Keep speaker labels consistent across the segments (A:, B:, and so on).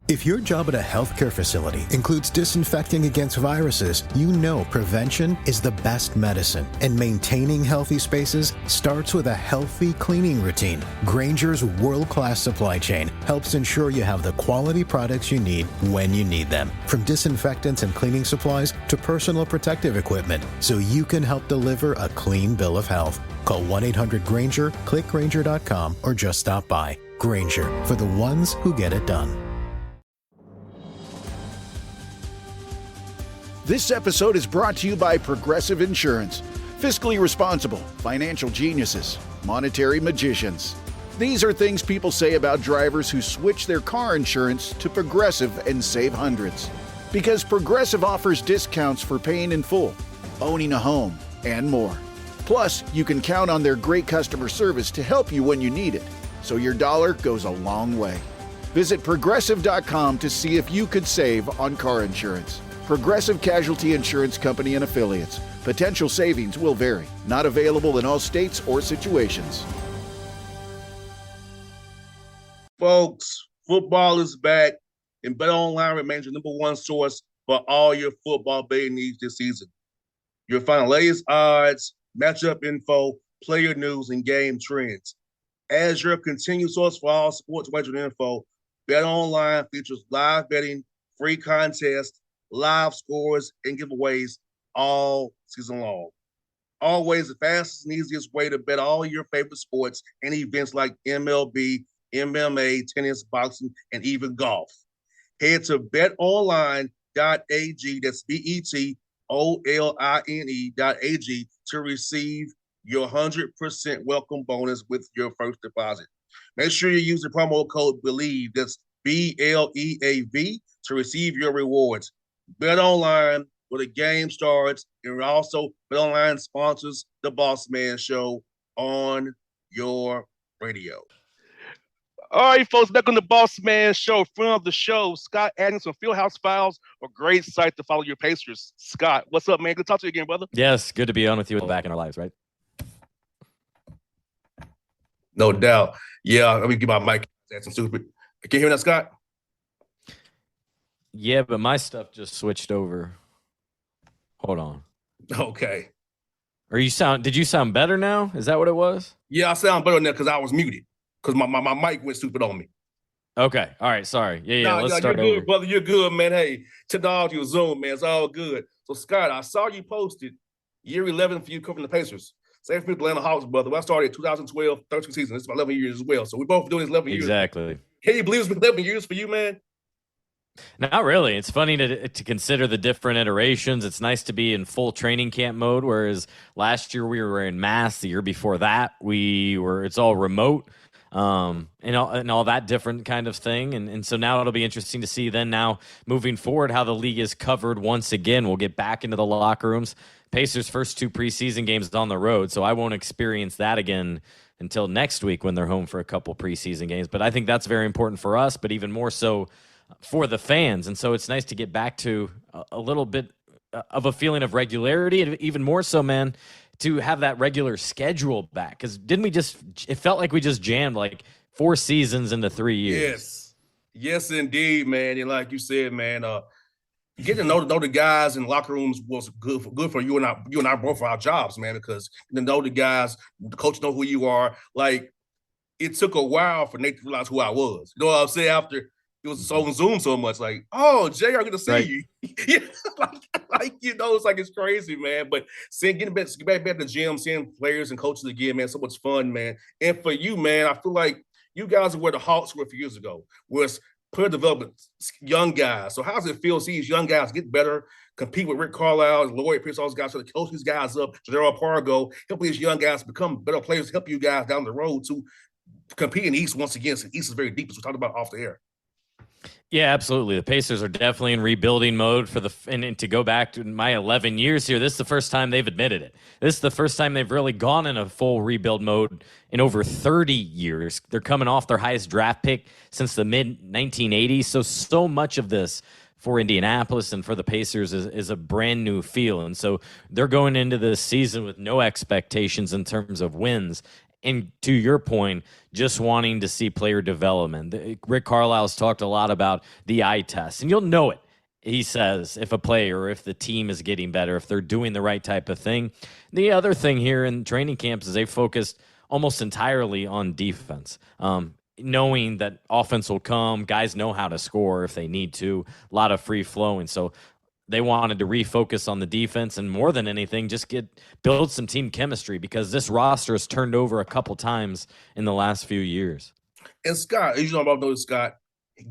A: If your job at a healthcare facility includes disinfecting against viruses, you know prevention is the best medicine. And maintaining healthy spaces starts with a healthy cleaning routine. Grainger's world-class supply chain helps ensure you have the quality products you need when you need them. From disinfectants and cleaning supplies to personal protective equipment, so you can help deliver a clean bill of health. Call 1-800-GRAINGER, click Grainger.com, or just stop by. Grainger, for the ones who get it done.
B: This episode is brought to you by Progressive Insurance. Fiscally responsible, financial geniuses, monetary magicians. These are things people say about drivers who switch their car insurance to Progressive and save hundreds. Because Progressive offers discounts for paying in full, owning a home, and more. Plus, you can count on their great customer service to help you when you need it, so your dollar goes a long way. Visit Progressive.com to see if you could save on car insurance. Progressive Casualty Insurance Company and Affiliates. Potential savings will vary. Not available in all states or situations.
C: Folks, football is back, and BetOnline remains your number one source for all your football betting needs this season. You'll find the latest odds, matchup info, player news, and game trends. As your continued source for all sports wagering info, BetOnline features live betting, free contests, live scores, and giveaways all season long. Always the fastest and easiest way to bet all your favorite sports and events like MLB, MMA, tennis, boxing, and even golf. Head to betonline.ag, that's betonline.ag, to receive your 100% welcome bonus with your first deposit. Make sure you use the promo code BELIEVE, that's BLEAV, to receive your rewards. BetOnline, where the game starts, and also BetOnline sponsors the Bossman Show on your radio. All right, folks, back on the Bossman Show. Friend of the show, Scott Agness from Fieldhouse Files, a great site to follow your Pacers. Scott, what's up, man? Good to talk to you again, brother.
D: Yes, good to be on with you back in our lives, right?
C: No doubt. Yeah, let me get my mic. That's some stupid. Can you hear me now, Scott?
D: Yeah, but my stuff just switched over. Hold on.
C: Okay.
D: Did you sound better now? Is that what it was?
C: Yeah, I sound better now because I was muted. Because my mic went stupid on me.
D: Okay. All right. Sorry. Yeah. Let's start
C: you're
D: over.
C: Good, brother. You're good, man. Hey, technology was Zoom, man. It's all good. So, Scott, I saw you posted year 11 for you covering the Pacers. Same for me, Atlanta Hawks, brother. When I started 2012, 13th season. It's about 11 years as well. So, we're both doing this 11 years.
D: Exactly.
C: Can you believe it's been 11 years for you, man?
D: Not really. It's funny to consider the different iterations. It's nice to be in full training camp mode, whereas last year we were in mass. The year before that, it's all remote. And all that different kind of thing. And so now it'll be interesting to see then now moving forward how the league is covered once again. We'll get back into the locker rooms. Pacers' first 2 preseason games on the road, so I won't experience that again until next week when they're home for a couple preseason games. But I think that's very important for us, but even more so for the fans. And so it's nice to get back to a little bit of a feeling of regularity, and even more so, man, to have that regular schedule back. Because it felt like we just jammed like 4 seasons into 3 years.
C: Yes, indeed, man. And like you said, man, getting to know the guys in the locker rooms was good for you and I both for our jobs, man, because to know the guys, the coach know who you are. Like, it took a while for Nate to realize who I was. You know what I'm saying? After it was on Zoom so much, like, oh, Jay, I'm going to see you. Yeah, it's like it's crazy, man. But getting back to the gym, seeing players and coaches again, man, so much fun, man. And for you, man, I feel like you guys are where the Hawks were a few years ago, where it's player development, young guys. So how does it feel to see these young guys get better, compete with Rick Carlisle, Lloyd Pierce, all those guys, so to coach these guys up, Gerald Pargo, help these young guys become better players, help you guys down the road to compete in the East once again. So the East is very deep, as we talked about off the air.
D: Yeah, absolutely. The Pacers are definitely in rebuilding mode and to go back to my 11 years here, this is the first time they've admitted it. This is the first time they've really gone in a full rebuild mode in over 30 years. They're coming off their highest draft pick since the mid-1980s. So much of this for Indianapolis and for the Pacers is a brand new feel. And so they're going into this season with no expectations in terms of wins. And to your point, just wanting to see player development. Rick Carlisle's talked a lot about the eye test, and you'll know it. He says if a player or if the team is getting better, if they're doing the right type of thing. The other thing here in training camps is they focused almost entirely on defense, knowing that offense will come. Guys know how to score if they need to. A lot of free flowing. So they wanted to refocus on the defense and more than anything, just build some team chemistry because this roster has turned over a couple times in the last few years.
C: And Scott, as you know about those, Scott,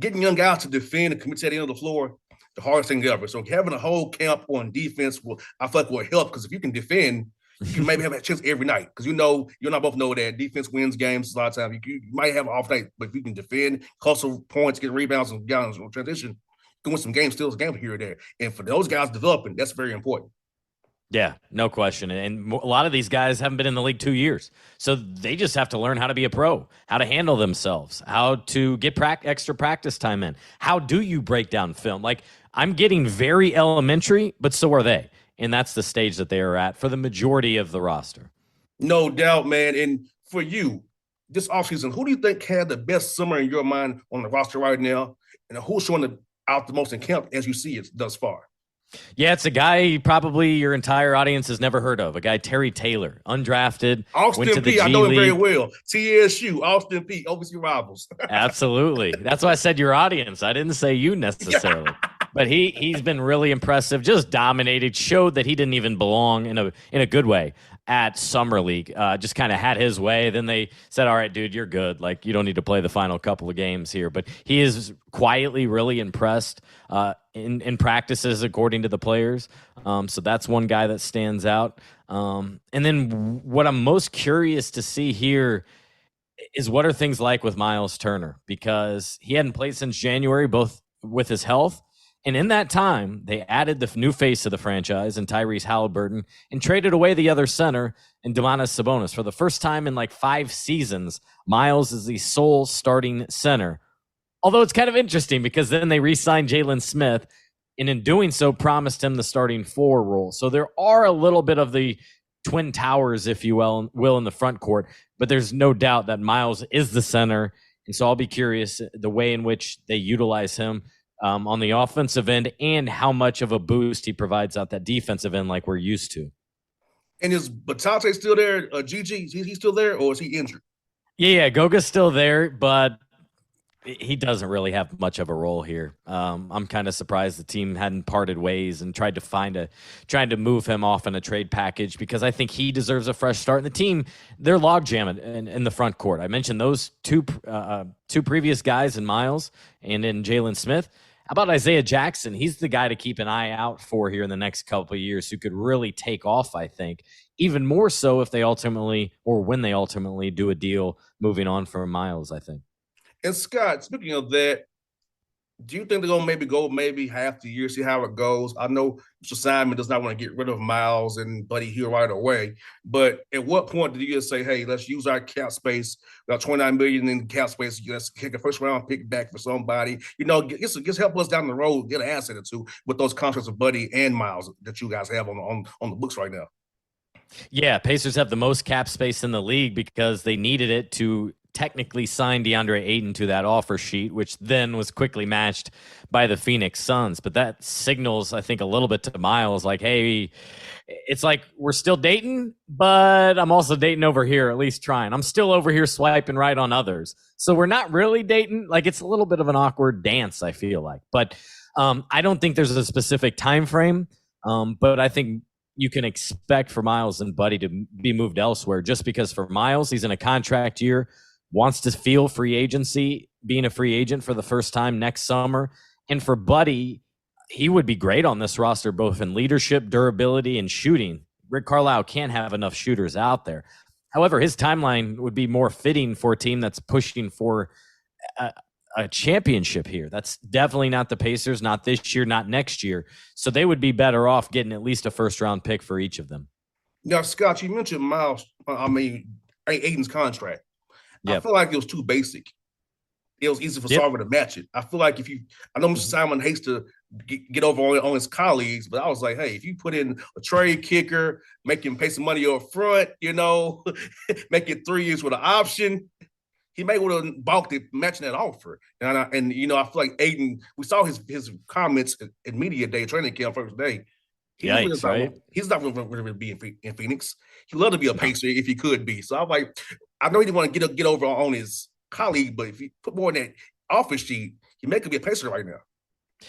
C: getting young guys to defend and commit to the end of the floor, the hardest thing ever. So having a whole camp on defense I feel like will help because if you can defend, you can maybe have a chance every night because you and I both know that defense wins games a lot of times. You might have an off night, but if you can defend, hustle points, get rebounds, and guys on transition, can win some games, still a game here or there. And for those guys developing, that's very important.
D: Yeah, no question. And a lot of these guys haven't been in the league 2 years. So they just have to learn how to be a pro, how to handle themselves, how to get extra practice time in. How do you break down film? Like, I'm getting very elementary, but so are they. And that's the stage that they are at for the majority of the roster.
C: No doubt, man. And for you, this offseason, who do you think had the best summer in your mind on the roster right now? And who's showing out the most in camp as you see it thus far?
D: Yeah, it's a guy probably your entire audience has never heard of. A guy, Terry Taylor, undrafted.
C: Austin P. I know him very well. TSU, Austin P. OVC rivals.
D: Absolutely. That's why I said your audience. I didn't say you necessarily. But he's been really impressive, just dominated, showed that he didn't even belong in a good way at Summer League. Just kind of had his way. Then they said, all right, dude, you're good. Like, you don't need to play the final couple of games here. But he is quietly really impressed in practices, according to the players. So that's one guy that stands out. And then what I'm most curious to see here is what are things like with Miles Turner? Because he hadn't played since January, both with his health. And in that time, they added the new face of the franchise in Tyrese Halliburton and traded away the other center in Domantas Sabonis. For the first time in like 5 seasons, Miles is the sole starting center. Although it's kind of interesting because then they re-signed Jalen Smith and in doing so promised him the starting 4 role. So there are a little bit of the twin towers, if you will, in the front court. But there's no doubt that Miles is the center. And so I'll be curious the way in which they utilize him on the offensive end and how much of a boost he provides out that defensive end like we're used to.
C: And is Batate still there? Gigi, he's still there or is he injured?
D: Yeah, Goga's still there, but he doesn't really have much of a role here. I'm kind of surprised the team hadn't parted ways and tried to move him off in a trade package because I think he deserves a fresh start. And the team, they're log jamming in the front court. I mentioned those two previous guys in Miles and in Jalen Smith. How about Isaiah Jackson? He's the guy to keep an eye out for here in the next couple of years who could really take off, I think, even more so if they when they ultimately do a deal moving on from Miles, I think.
C: And Scott, speaking of that, do you think they're going to go half the year, see how it goes? I know Mr. Simon does not want to get rid of Miles and Buddy Hield right away, but at what point did you just say, hey, let's use our cap space, about $29 million in cap space, let's take a first-round pick back for somebody, just help us down the road, get an asset or two with those contracts of Buddy and Miles that you guys have on the books right now?
D: Yeah, Pacers have the most cap space in the league because they needed it to technically signed DeAndre Ayton to that offer sheet, which then was quickly matched by the Phoenix Suns. But that signals, I think, a little bit to Miles, like, hey, it's like we're still dating, but I'm also dating over here, at least trying. I'm still over here swiping right on others. So we're not really dating. Like, it's a little bit of an awkward dance, I feel like. But I don't think there's a specific time frame, but I think you can expect for Miles and Buddy to be moved elsewhere just because for Miles, he's in a contract year, wants to feel free agency, being a free agent for the first time next summer. And for Buddy, he would be great on this roster, both in leadership, durability, and shooting. Rick Carlisle can't have enough shooters out there. However, his timeline would be more fitting for a team that's pushing for a championship here. That's definitely not the Pacers, not this year, not next year. So they would be better off getting at least a first-round pick for each of them.
C: Now, Scott, you mentioned Miles, Aiden's contract. Yep. I feel like it was too basic. it was easy for
D: Yep.
C: Sarver to match it. I feel like I know Mr. Simon hates to get over on his colleagues, but I was like, hey, if you put in a trade kicker, make him pay some money up front, make it 3 years with an option, he may would have balked at matching that offer. And I feel like Aiden, we saw his comments at media day, training camp first day.
D: Yikes, right?
C: He's not going to be in Phoenix. He'd love to be a Pacer if he could be. So I'm like, I know he didn't want to get over on his colleague, but if you put more in that office sheet, he may could be a Pacer right now.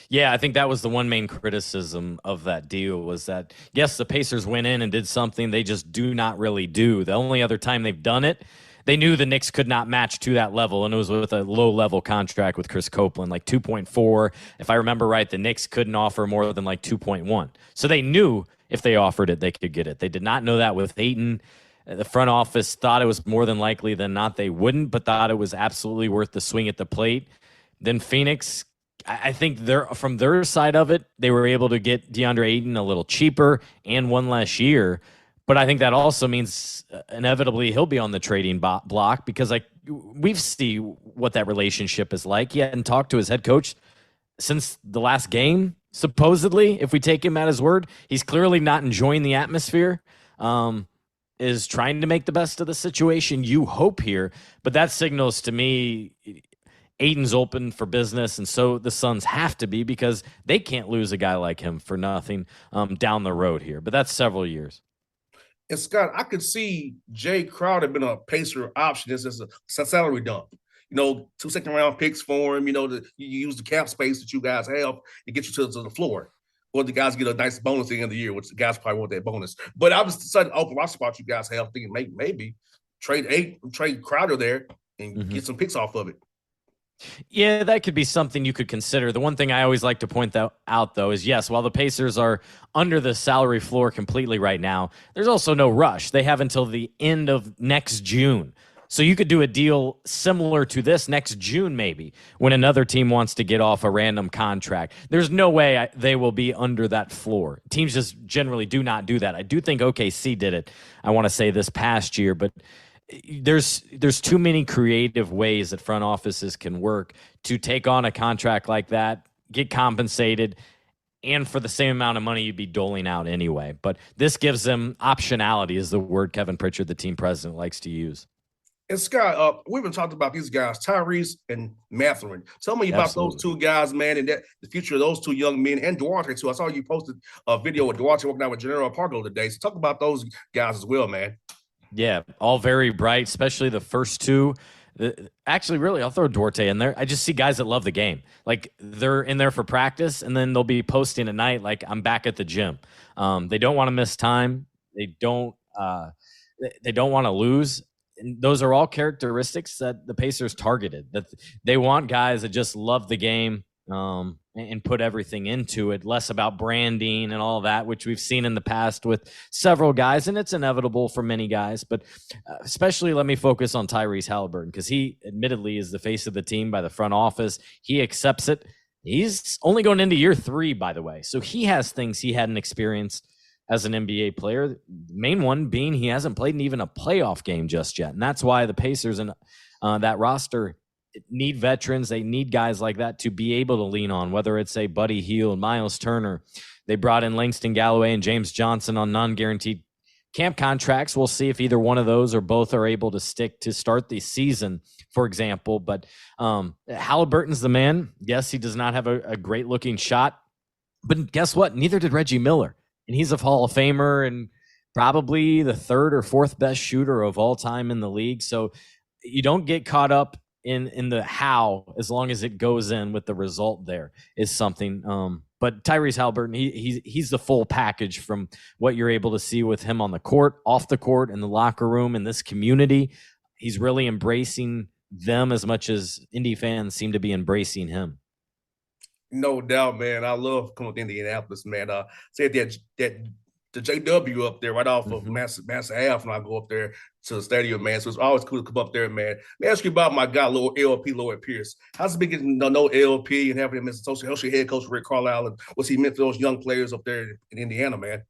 D: Yeah, I think that was the one main criticism of that deal was that, yes, the Pacers went in and did something they just do not really do. The only other time they've done it, they knew the Knicks could not match to that level, and it was with a low-level contract with Chris Copeland, like 2.4. If I remember right, the Knicks couldn't offer more than like 2.1. So they knew if they offered it, they could get it. They did not know that with Ayton. The front office thought it was more than likely than not they wouldn't, but thought it was absolutely worth the swing at the plate. Then Phoenix, I think from their side of it, they were able to get DeAndre Ayton a little cheaper and one less year. But I think that also means inevitably he'll be on the trading block because we've seen what that relationship is like. He hadn't talked to his head coach since the last game, supposedly, if we take him at his word. He's clearly not enjoying the atmosphere, is trying to make the best of the situation, you hope here. But that signals to me Aiden's open for business, and so the Suns have to be because they can't lose a guy like him for nothing down the road here. But that's several years.
C: And Scott, I could see Jay Crowder been a Pacer option as a salary dump. 2 second-round picks for him. You use the cap space that you guys have to get you to the floor. Or the guys get a nice bonus at the end of the year, which the guys probably want that bonus. But I was deciding open roster spot you guys have, thinking maybe trade Crowder there and get some picks off of it.
D: Yeah, that could be something you could consider. The one thing I always like to point out, though, is yes, while the Pacers are under the salary floor completely right now, there's also no rush. They have until the end of next June. So you could do a deal similar to this next June, maybe, when another team wants to get off a random contract. There's no way they will be under that floor. Teams just generally do not do that. I do think OKC did it, I want to say, this past year, but there's too many creative ways that front offices can work to take on a contract like that, get compensated, and for the same amount of money you'd be doling out anyway. But this gives them optionality, is the word Kevin Pritchard, the team president, likes to use.
C: And Scott, we've been talking about these guys, Tyrese and Mathurin. Tell me about those two guys, man, and the future of those two young men, and Duarte too. I saw you posted a video with Duarte working out with General Pargo today. So talk about those guys as well, man.
D: Yeah, all very bright, especially the first two. Actually, really, I'll throw Duarte in there. I just see guys that love the game. Like, they're in there for practice, and then they'll be posting at night like, I'm back at the gym. They don't want to miss time. They don't want to lose. And those are all characteristics that the Pacers targeted. That they want guys that just love the game and put everything into it, less about branding and all that, which we've seen in the past with several guys, and it's inevitable for many guys. But especially let me focus on Tyrese Halliburton because he admittedly is the face of the team by the front office. He accepts it. He's only going into year 3, by the way. So he has things he hadn't experienced as an NBA player, the main one being he hasn't played in even a playoff game just yet. And that's why the Pacers and that roster need veterans. They need guys like that to be able to lean on, whether it's a Buddy Hield, Miles Turner. They brought in Langston Galloway and James Johnson on non-guaranteed camp contracts. We'll see if either one of those or both are able to stick to start the season, for example. But Halliburton's the man. Yes, he does not have a great-looking shot. But guess what? Neither did Reggie Miller. And he's a Hall of Famer and probably the 3rd or 4th best shooter of all time in the league. So you don't get caught up in the how, as long as it goes in with the result there is something. But Tyrese Halliburton, he's the full package from what you're able to see with him on the court, off the court, in the locker room, in this community. He's really embracing them as much as Indy fans seem to be embracing him.
C: No doubt, man. I love coming to Indianapolis, man. Said that the JW up there right off of Mass Ave when I go up there to the stadium, man. So it's always cool to come up there, man. Let me ask you about my guy, LP Lloyd Pierce. How's it been getting to know LP and having him as associate head coach Rick Carlisle, and what's he meant for those young players up there in Indiana, man?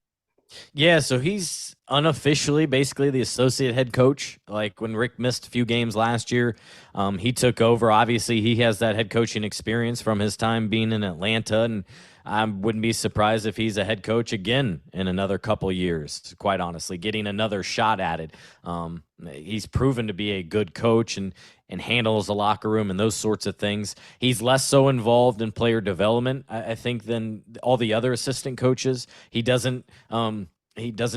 D: Yeah, so he's unofficially basically the associate head coach. Like when Rick missed a few games last year, he took over. Obviously, he has that head coaching experience from his time being in Atlanta, and I wouldn't be surprised if he's a head coach again in another couple years, quite honestly, getting another shot at it. He's proven to be a good coach and handles the locker room and those sorts of things. He's less so involved in player development, I think, than all the other assistant coaches. He doesn't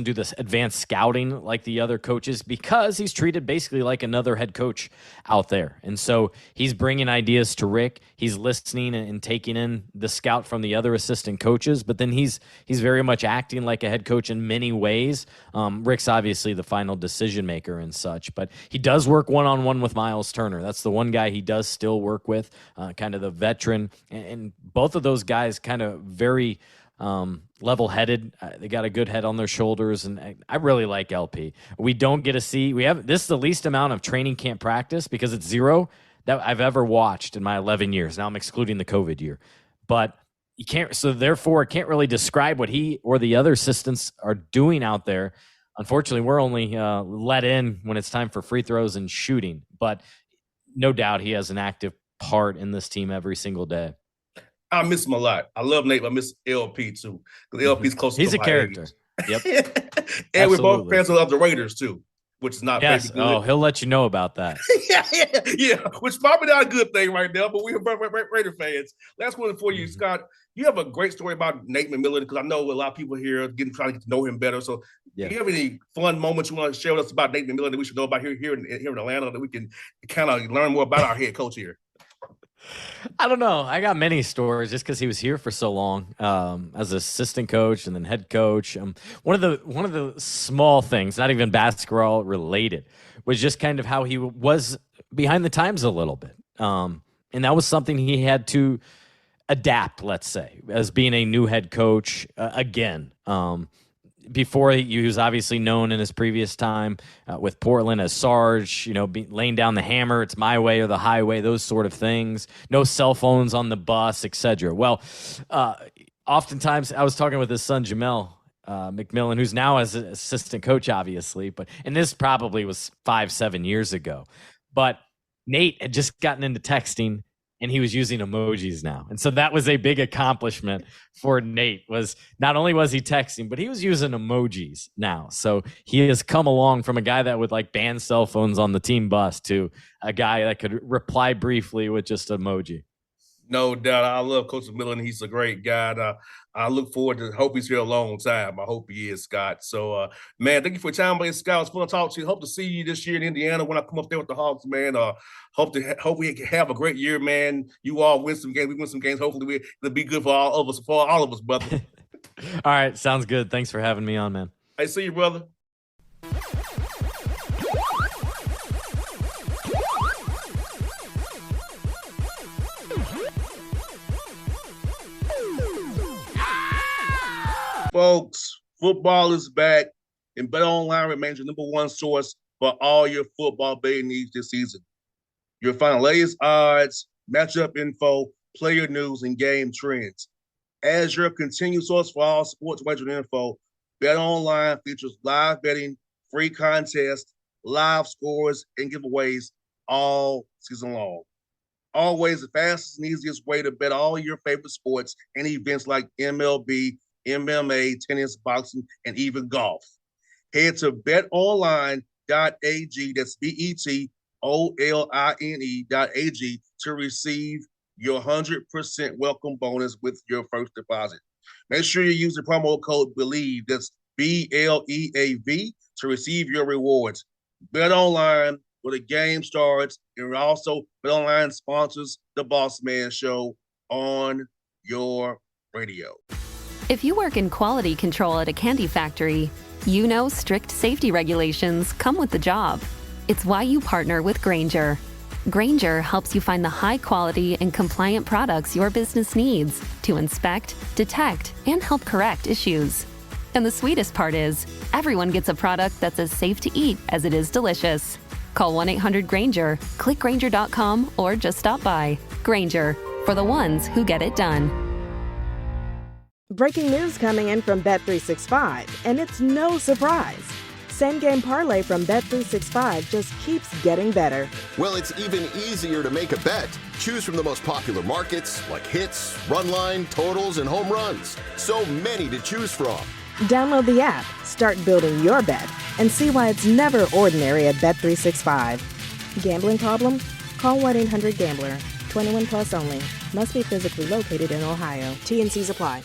D: do this advanced scouting like the other coaches because he's treated basically like another head coach out there. And so he's bringing ideas to Rick. He's listening and taking in the scout from the other assistant coaches, but then he's very much acting like a head coach in many ways. Rick's obviously the final decision maker and such, but he does work one-on-one with Miles Turner. That's the one guy he does still work with, kind of the veteran. And both of those guys kind of very level-headed. They got a good head on their shoulders, and I really like LP. We don't get to see. This is the least amount of training camp practice because it's 0 that I've ever watched in my 11 years. Now I'm excluding the COVID year, but you can't. So therefore, I can't really describe what he or the other assistants are doing out there. Unfortunately, we're only let in when it's time for free throws and shooting. But no doubt, he has an active part in this team every single day.
C: I miss him a lot. I love Nate, but I miss LP too. Because LP's close to
D: He's a character. Yep.
C: And we're both fans of the Raiders too, which is not
D: yes.
C: good.
D: Oh, he'll let you know about that.
C: yeah. Which is probably not a good thing right now, but we're Raider fans. Last one for you, Scott. You have a great story about Nate McMillan because I know a lot of people here trying to get to know him better. So, do you have any fun moments you want to share with us about Nate McMillan that we should know about here in Atlanta that we can kind of learn more about our head coach here?
D: I don't know. I got many stories just because he was here for so long as assistant coach and then head coach. One of the small things, not even basketball related, was just kind of how he was behind the times a little bit. And that was something he had to adapt, let's say, as being a new head coach again. Before he was obviously known in his previous time with Portland as Sarge, laying down the hammer, it's my way or the highway, those sort of things. No cell phones on the bus, etc. Well, oftentimes I was talking with his son, Jamel McMillan, who's now as an assistant coach, obviously, and this probably was 5-7 years ago. But Nate had just gotten into texting, and he was using emojis now. And so that was a big accomplishment for Nate. Was not only was he texting, but he was using emojis now. So he has come along from a guy that would ban cell phones on the team bus to a guy that could reply briefly with just emoji.
C: No doubt. I love Coach McMillan. He's a great guy. I look forward to hope he's here a long time. I hope he is, Scott. So, man, thank you for your time, man. Scott, it's fun to talk to you. Hope to see you this year in Indiana when I come up there with the Hawks, man. Hope we have a great year, man. You all win some games. We win some games. Hopefully, it'll be good for all of us, brother.
D: All right, sounds good. Thanks for having me on, man.
C: Hey, see you, brother. Folks, football is back, and BetOnline remains your number one source for all your football betting needs this season. You'll find latest odds, matchup info, player news, and game trends. As your continued source for all sports wagering info, BetOnline features live betting, free contests, live scores, and giveaways all season long. Always the fastest and easiest way to bet all your favorite sports and events like MLB, MMA, tennis, boxing, and even golf. Head to betonline.ag, that's betonline.ag, to receive your 100% welcome bonus with your first deposit. Make sure you use the promo code BELIEVE, that's BLEAV, to receive your rewards. BetOnline, where the game starts, and also BetOnline sponsors the Bossman Show on your radio.
E: If you work in quality control at a candy factory, you know strict safety regulations come with the job. It's why you partner with Grainger. Grainger helps you find the high quality and compliant products your business needs to inspect, detect, and help correct issues. And the sweetest part is, everyone gets a product that's as safe to eat as it is delicious. Call 1-800-GRAINGER, click Grainger.com, or just stop by. Grainger, for the ones who get it done.
F: Breaking news coming in from Bet365, and it's no surprise. Same Game Parlay from Bet365 just keeps getting better.
G: Well, it's even easier to make a bet. Choose from the most popular markets like hits, run line, totals, and home runs. So many to choose from.
F: Download the app, start building your bet, and see why it's never ordinary at Bet365. Gambling problem? Call 1-800-GAMBLER. 21 plus only. Must be physically located in Ohio. T&Cs apply.